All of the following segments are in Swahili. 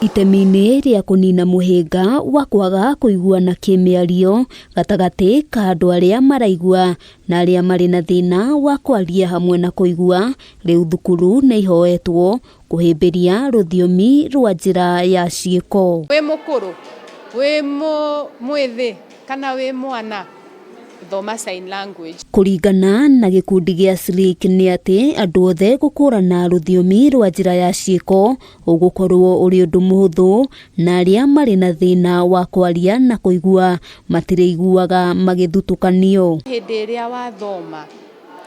Itemi-inĩ rĩa kũnina mũhĩnga wa kwaga kũiguana kĩmĩario gatagati ka andũ arĩa maraigua na arĩa marĩ na thĩna wa kwaria hamwe na kũigua, rĩu thukuru nĩ ihoetwo kũhĩmbĩria rũthiomi rwa njĩra ya CIIKO. Wĩ mũkũrũ, wĩ mwĩthĩ kana wĩ mwana, thoma sign language. Kũringana na gĩkundi gĩa CIIKO nĩ atĩ andũ othe gũkũrana rũthiomi rwa njĩra ya CIIKO ũgũkorwo ũrĩ ũndũ mũhũthũ, na arĩa marĩ na thĩna wa kwaria na kũigua matirĩiguaga magĩthutũkanio. Hĩndĩ ĩrĩa wathoma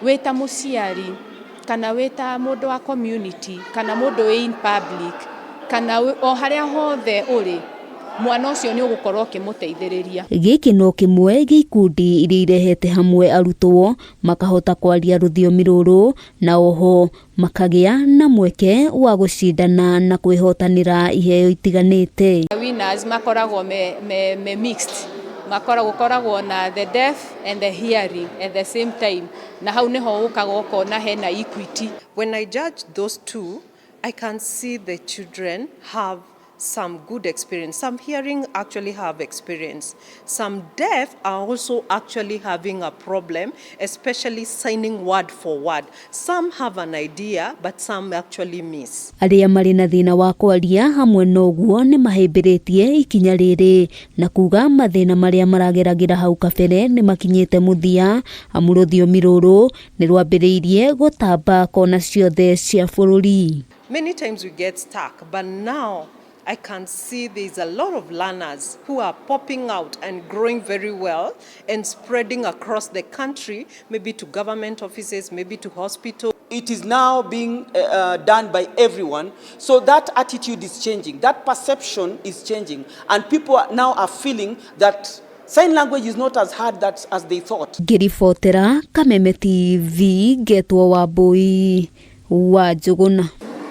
wĩ ta mũciari kana wĩ ta mũndũ wa community kana mũndũ wĩ in public kana o harĩa hothe ũrĩ, mwana ũcio nĩ ũgũkorwo ũkĩmũteithĩrĩria. Gĩkĩ no kĩmwe gĩa ikundi iria irehete hamwe arutwo makahota kwaria rũthiomi rũrũ, na oho makagĩa na mweke wa gũcindana na kwĩhotanĩra iheo itiganĩte. Winners makoragwo me mixed, makoragwo na the deaf and the hearing at the same time, na hau niho ũkaga ũkona hena equity. When I judge those two, I can see the children have some good experience. Some hearing actually have experience. Some deaf are also actually having a problem, especially signing word for word. Some have an idea, but some actually miss. Arĩa marĩ na thĩna wa kwaria hamwe noguo nĩ mahĩmbĩrĩtie ikinya rĩrĩ na kuga mathĩna marĩa marageragĩra hau kabere nĩ makinyĩte mũthia, amu rũthiomi rũrũ nĩ rwambĩrĩirie gũtamba kona ciothe cia bũrũri. Many times we get stuck, but now I can see there's a lot of learners who are popping out and growing very well and spreading across the country, maybe to government offices, maybe to hospitals. It is now being done by everyone, so that attitude is changing, that perception is changing, and people now are feeling that sign language is not as hard as they thought. Ngĩribotera Kameme TV, Ngetwo Wambui wa Njũgũna.